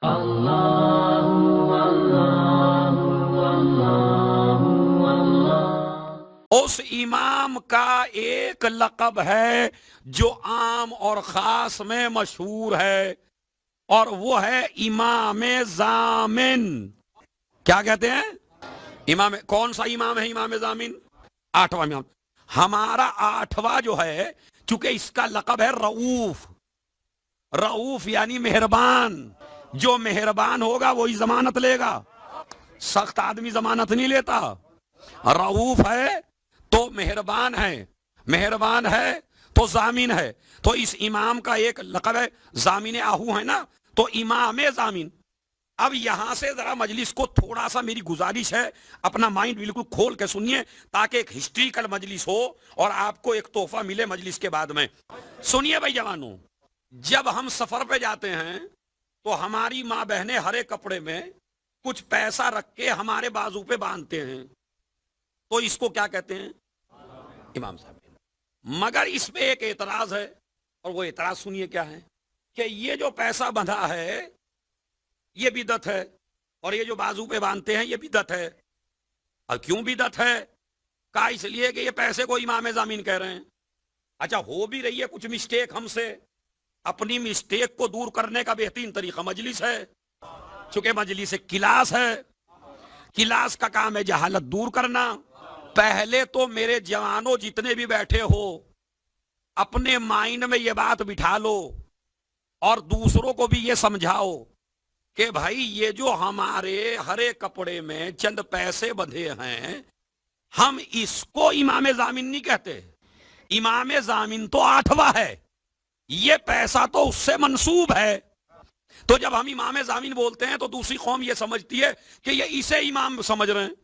اللہ اللہ اللہ اللہ۔ اس امام کا ایک لقب ہے جو عام اور خاص میں مشہور ہے، اور وہ ہے امام ضامن۔ کیا کہتے ہیں؟ امام کون سا امام ہے؟ امام ضامن، آٹھواں امام۔ ہمارا آٹھواں جو ہے، چونکہ اس کا لقب ہے رؤوف، رؤوف یعنی مہربان۔ جو مہربان ہوگا وہی ضمانت لے گا، سخت آدمی ضمانت نہیں لیتا۔ رؤوف ہے تو مہربان ہے، مہربان ہے تو ضامن ہے۔ تو اس امام کا ایک لقب ہے ضامن آہو، ہے نا، تو امام ضامن۔ اب یہاں سے ذرا مجلس کو تھوڑا سا میری گزارش ہے، اپنا مائنڈ بالکل کھول کے سنیے تاکہ ایک ہسٹریکل مجلس ہو اور آپ کو ایک تحفہ ملے مجلس کے بعد میں۔ سنیے بھائی جوانوں، جب ہم سفر پہ جاتے ہیں تو ہماری ماں بہنیں ہر ایک کپڑے میں کچھ پیسہ رکھ کے ہمارے بازو پہ باندھتے ہیں، تو اس کو کیا کہتے ہیں؟ امام صاحب۔ مگر اس پہ ایک اعتراض ہے، اور وہ اعتراض سنیے کیا ہے، کہ یہ جو پیسہ بندھا ہے یہ بدعت ہے، اور یہ جو بازو پہ باندھتے ہیں یہ بدعت ہے۔ اور کیوں بدعت ہے؟ کہا اس لیے کہ یہ پیسے کو امام ضامن کہہ رہے ہیں۔ اچھا، ہو بھی رہی ہے کچھ مسٹیک ہم سے، اپنی مسٹیک کو دور کرنے کا بہترین طریقہ مجلس ہے، چونکہ مجلس ایک کلاس ہے، کلاس کا کام ہے جہالت دور کرنا۔ پہلے تو میرے جوانوں جتنے بھی بیٹھے ہو، اپنے مائنڈ میں یہ بات بٹھا لو اور دوسروں کو بھی یہ سمجھاؤ کہ بھائی یہ جو ہمارے ہر ایک کپڑے میں چند پیسے بندھے ہیں، ہم اس کو امام ضامن نہیں کہتے۔ امام ضامن تو آٹھواں ہے، یہ پیسہ تو اس سے منسوب ہے۔ تو جب ہم امام ضامن بولتے ہیں تو دوسری قوم یہ سمجھتی ہے کہ یہ اسے امام سمجھ رہے ہیں۔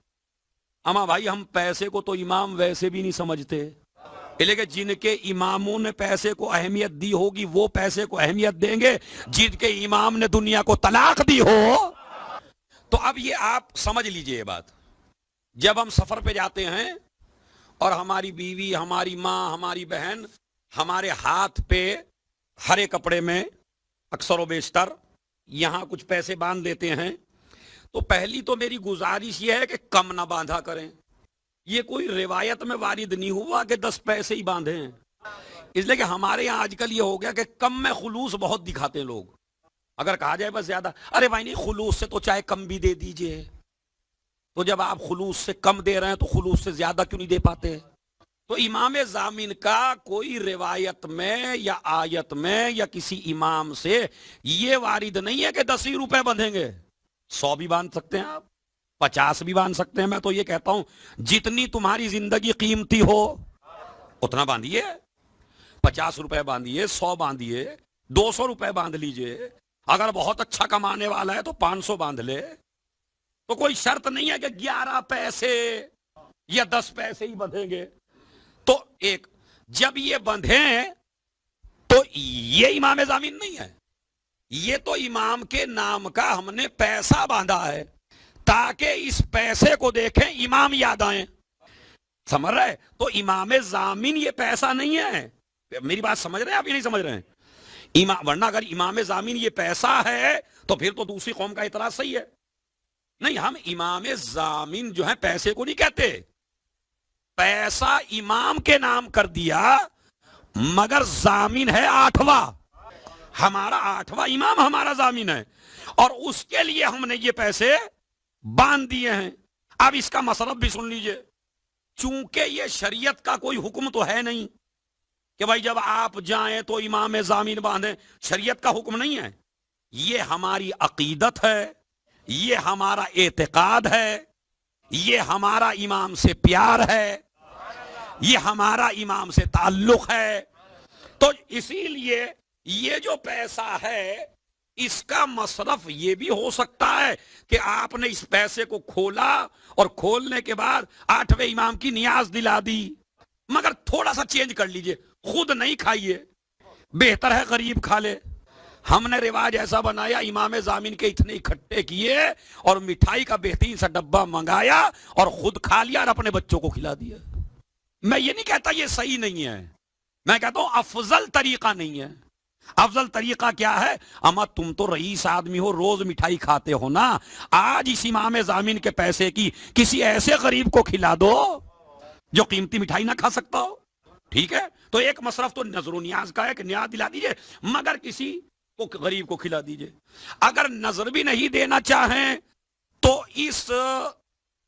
اما بھائی، ہم پیسے کو تو امام ویسے بھی نہیں سمجھتے، لیکن جن کے اماموں نے پیسے کو اہمیت دی ہوگی وہ پیسے کو اہمیت دیں گے، جن کے امام نے دنیا کو طلاق دی ہو۔ تو اب یہ آپ سمجھ لیجئے یہ بات، جب ہم سفر پہ جاتے ہیں اور ہماری بیوی، ہماری ماں، ہماری بہن ہمارے ہاتھ پہ ہرے کپڑے میں اکثر و بیشتر یہاں کچھ پیسے باندھ دیتے ہیں، تو پہلی تو میری گزارش یہ ہے کہ کم نہ باندھا کریں۔ یہ کوئی روایت میں وارد نہیں ہوا کہ 10 پیسے ہی باندھے ہیں، اس لیے کہ ہمارے یہاں آج کل یہ ہو گیا کہ کم میں خلوص بہت دکھاتے ہیں لوگ۔ اگر کہا جائے بس زیادہ، ارے بھائی نہیں، خلوص سے تو چاہے کم بھی دے دیجئے، تو جب آپ خلوص سے کم دے رہے ہیں تو خلوص سے زیادہ کیوں نہیں دے پاتے؟ تو امام ضامن کا کوئی روایت میں یا آیت میں یا کسی امام سے یہ وارد نہیں ہے کہ 10 ہی روپے بندھیں گے۔ 100 بھی باندھ سکتے ہیں آپ، 50 بھی باندھ سکتے ہیں۔ میں تو یہ کہتا ہوں جتنی تمہاری زندگی قیمتی ہو اتنا باندھیے، 50 روپے باندھیے، 100 باندھیے، 200 روپے باندھ لیجئے۔ اگر بہت اچھا کمانے والا ہے تو 500 باندھ لے، تو کوئی شرط نہیں ہے کہ 11 پیسے یا 10 پیسے ہی بندھیں گے۔ تو ایک جب یہ بندھیں تو یہ امام ضامن نہیں ہے، یہ تو امام کے نام کا ہم نے پیسہ باندھا ہے تاکہ اس پیسے کو دیکھیں امام یاد آئیں۔ سمجھ رہے؟ تو امام ضامن یہ پیسہ نہیں ہے۔ میری بات سمجھ رہے ہیں آپ یا نہیں سمجھ رہے ہیں؟ ورنہ اگر امام ضامن یہ پیسہ ہے تو پھر تو دوسری قوم کا اعتراض صحیح ہے۔ نہیں، ہم امام ضامن جو ہے پیسے کو نہیں کہتے، پیسہ امام کے نام کر دیا، مگر ضامن ہے آٹھواں، ہمارا آٹھواں امام ہمارا ضامن ہے، اور اس کے لیے ہم نے یہ پیسے باندھ دیے ہیں۔ اب اس کا مصرف بھی سن لیجئے، چونکہ یہ شریعت کا کوئی حکم تو ہے نہیں کہ بھائی جب آپ جائیں تو امام ضامن باندھیں، شریعت کا حکم نہیں ہے، یہ ہماری عقیدت ہے، یہ ہمارا اعتقاد ہے، یہ ہمارا امام سے پیار ہے، یہ ہمارا امام سے تعلق ہے۔ تو اسی لیے یہ جو پیسہ ہے اس کا مصرف یہ بھی ہو سکتا ہے کہ آپ نے اس پیسے کو کھولا اور کھولنے کے بعد 8ویں امام کی نیاز دلا دی، مگر تھوڑا سا چینج کر لیجئے، خود نہیں کھائیے، بہتر ہے غریب کھا لے۔ ہم نے رواج ایسا بنایا، امام ضامن کے اتنے اکٹھے کیے اور مٹھائی کا بہترین سا ڈبہ منگایا اور خود کھا لیا اور اپنے بچوں کو کھلا دیا۔ میں یہ نہیں کہتا یہ صحیح نہیں ہے، میں کہتا ہوں افضل طریقہ نہیں ہے، افضل طریقہ کیا ہے؟ اما تم تو رئیس آدمی ہو، روز مٹھائی کھاتے ہو نا، آج اس امام ضامن کے پیسے کی کسی ایسے غریب کو کھلا دو جو قیمتی مٹھائی نہ کھا سکتا ہو. ٹھیک ہے، تو ایک مصرف تو نظر و نیاز کا ہے کہ نیاز دلا دیجئے، مگر کسی کو غریب کو کھلا دیجئے. اگر نظر بھی نہیں دینا چاہیں تو اس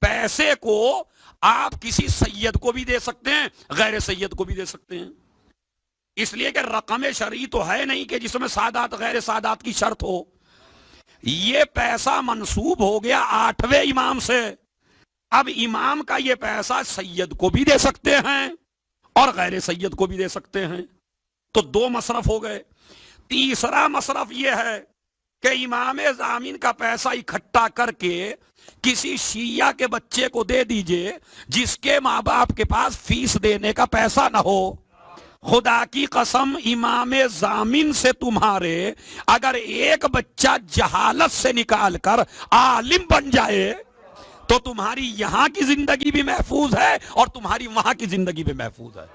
پیسے کو آپ کسی سید کو بھی دے سکتے ہیں، غیر سید کو بھی دے سکتے ہیں. اس لیے کہ رقم شرعی تو ہے نہیں کہ جس میں سادات غیر سادات کی شرط ہو. یہ پیسہ منسوب ہو گیا 8ویں امام سے. اب امام کا یہ پیسہ سید کو بھی دے سکتے ہیں اور غیر سید کو بھی دے سکتے ہیں. تو 2 مصرف ہو گئے. تیسرا مصرف یہ ہے کہ امام ضامن کا پیسہ اکٹھا کر کے کسی شیعہ کے بچے کو دے دیجئے جس کے ماں باپ کے پاس فیس دینے کا پیسہ نہ ہو. خدا کی قسم امام ضامن سے تمہارے اگر ایک بچہ جہالت سے نکال کر عالم بن جائے تو تمہاری یہاں کی زندگی بھی محفوظ ہے اور تمہاری وہاں کی زندگی بھی محفوظ ہے.